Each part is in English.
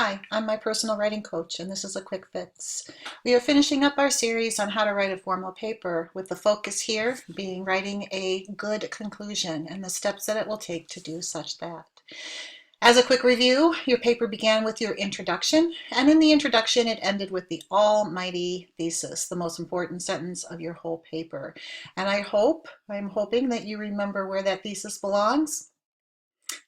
Hi, I'm my personal writing coach, and this is a quick fix. We are finishing up our series on how to write a formal paper, with the focus here being writing a good conclusion and the steps that it will take to do such that. As a quick review, your paper began with your introduction, and in the introduction it ended with the almighty thesis, the most important sentence of your whole paper. And I'm hoping that you remember where that thesis belongs.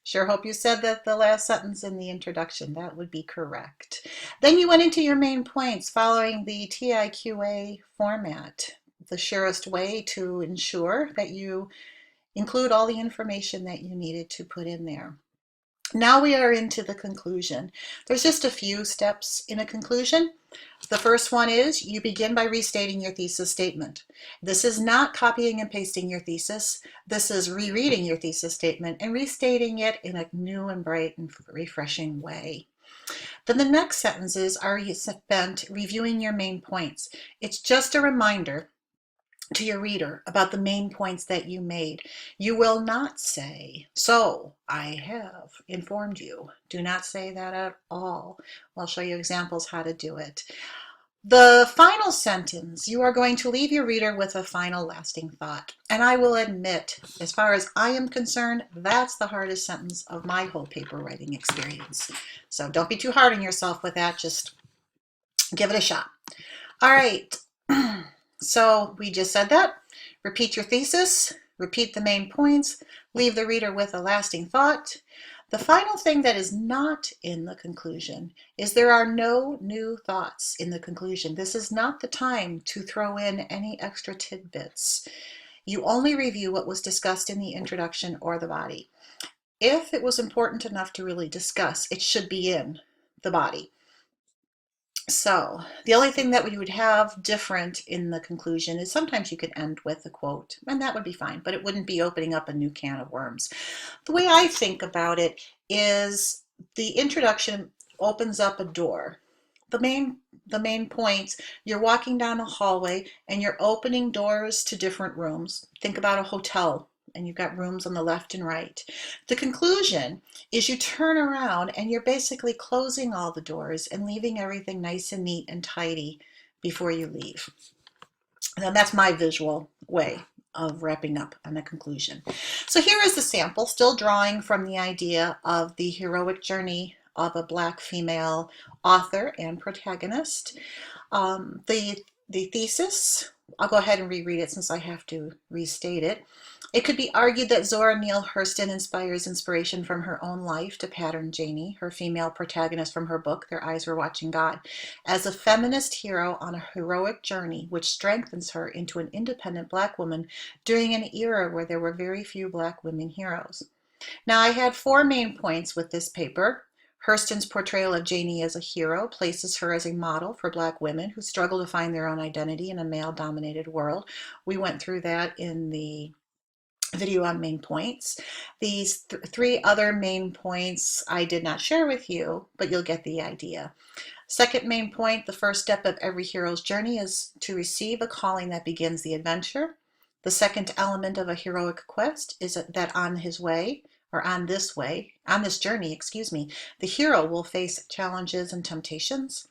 Sure hope you said that the last sentence in the introduction. That would be correct. Then you went into your main points following the TIQA format, the surest way to ensure that you include all the information that you needed to put in there. Now we are into the conclusion. There's just a few steps in a conclusion. The first one is you begin by restating your thesis statement. This is not copying and pasting your thesis. This is rereading your thesis statement and restating it in a new and bright and refreshing way. Then the next sentences are spent reviewing your main points. It's just a reminder to your reader about the main points that you made. You will not say, "So I have informed you." Do not say that at all. I'll show you examples how to do it. The final sentence, you are going to leave your reader with a final lasting thought. And I will admit, as far as I am concerned, that's the hardest sentence of my whole paper writing experience. So don't be too hard on yourself with that. Just give it a shot. All right. So we just said that. Repeat your thesis, repeat the main points, leave the reader with a lasting thought. The final thing that is not in the conclusion is there are no new thoughts in the conclusion. This is not the time to throw in any extra tidbits. You only review what was discussed in the introduction or the body. If it was important enough to really discuss, it should be in the body. So the only thing that we would have different in the conclusion is sometimes you could end with a quote, and that would be fine, but it wouldn't be opening up a new can of worms. The way I think about it is the introduction opens up a door. The main points, you're walking down a hallway and you're opening doors to different rooms. Think about a hotel and you've got rooms on the left and right. The conclusion is you turn around and you're basically closing all the doors and leaving everything nice and neat and tidy before you leave. And that's my visual way of wrapping up on the conclusion. So here is the sample, still drawing from the idea of the heroic journey of a Black female author and protagonist. The thesis, I'll go ahead and reread it since I have to restate it. It could be argued that Zora Neale Hurston inspires inspiration from her own life to pattern Janie, her female protagonist from her book, Their Eyes Were Watching God, as a feminist hero on a heroic journey which strengthens her into an independent Black woman during an era where there were very few Black women heroes. Now, I had 4 main points with this paper. Hurston's portrayal of Janie as a hero places her as a model for Black women who struggle to find their own identity in a male-dominated world. We went through that in the video on main points. These 3 other main points I did not share with you, but you'll get the idea. Second main point, the first step of every hero's journey is to receive a calling that begins the adventure. The second element of a heroic quest is that on this journey, the hero will face challenges and temptations.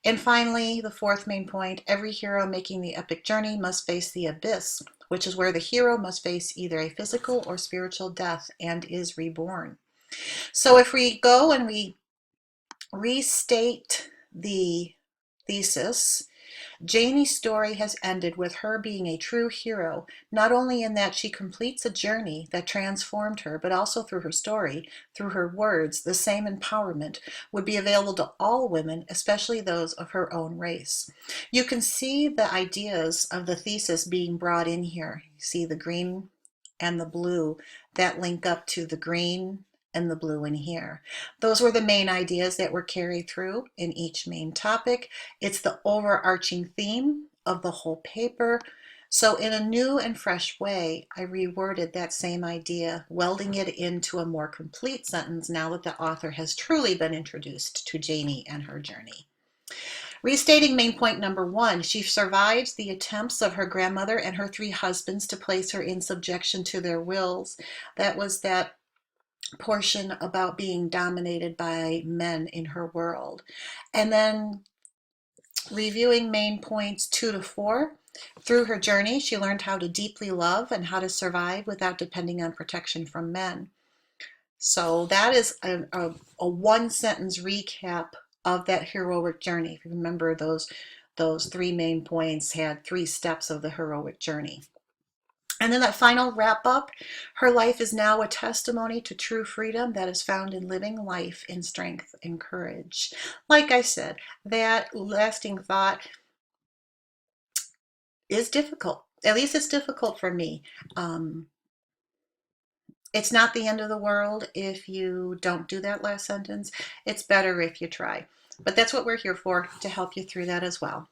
And finally, the 4th main point, every hero making the epic journey must face the abyss, which is where the hero must face either a physical or spiritual death and is reborn. So if we go and we restate the thesis, Janie's story has ended with her being a true hero, not only in that she completes a journey that transformed her, but also through her story, through her words. The same empowerment would be available to all women, especially those of her own race. You can see the ideas of the thesis being brought in here. You see the green and the blue that link up to the green and the blue in here. Those were the main ideas that were carried through in each main topic. It's the overarching theme of the whole paper. So in a new and fresh way, I reworded that same idea, welding it into a more complete sentence now that the author has truly been introduced to Janie and her journey. Restating main point number 1, she survives the attempts of her grandmother and her 3 husbands to place her in subjection to their wills. That was that portion about being dominated by men in her world. And then reviewing main points 2 to 4. Through her journey, she learned how to deeply love and how to survive without depending on protection from men. So that is a one sentence recap of that heroic journey. If you remember, those 3 main points had 3 steps of the heroic journey. And then that final wrap up, her life is now a testimony to true freedom that is found in living life in strength and courage. Like I said, that lasting thought is difficult. At least it's difficult for me. It's not the end of the world if you don't do that last sentence. It's better if you try. But that's what we're here for, to help you through that as well.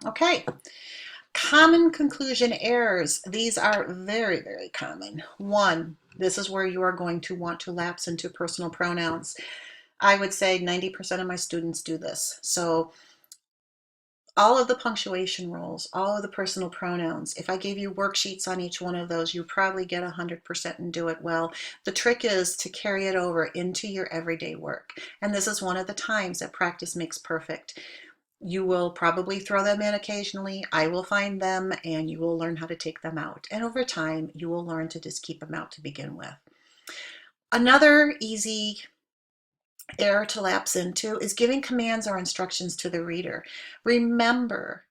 Okay. Common conclusion errors. These are very, very common. 1, this is where you are going to want to lapse into personal pronouns. I would say 90% of my students do this. So all of the punctuation rules, all of the personal pronouns, if I gave you worksheets on each one of those, you probably get 100% and do it well. The trick is to carry it over into your everyday work. And this is one of the times that practice makes perfect. You will probably throw them in occasionally. I will find them and you will learn how to take them out. And over time, you will learn to just keep them out to begin with. Another easy error to lapse into is giving commands or instructions to the reader. Remember,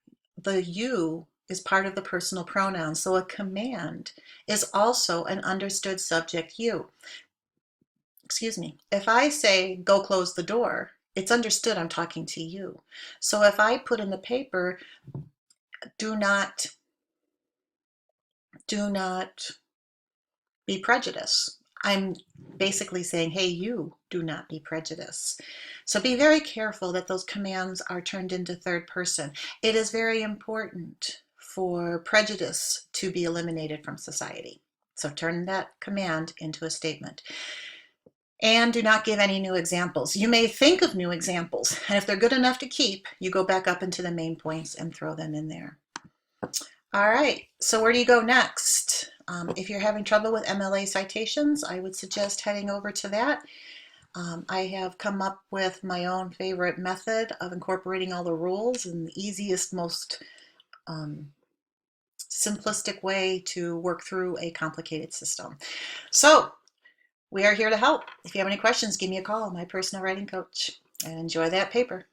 the you is part of the personal pronoun, so a command is also an understood subject you. Excuse me. If I say, go close the door, it's understood I'm talking to you. So if I put in the paper, do not be prejudiced, I'm basically saying, hey, you do not be prejudiced. So be very careful that those commands are turned into third person. It is very important for prejudice to be eliminated from society. So turn that command into a statement. And do not give any new examples. You may think of new examples, and if they're good enough to keep, you go back up into the main points and throw them in there. All right, so where do you go next? If you're having trouble with MLA citations, I would suggest heading over to that. I have come up with my own favorite method of incorporating all the rules in the easiest, most simplistic way to work through a complicated system. So we are here to help. If you have any questions, give me a call, my personal writing coach, and enjoy that paper.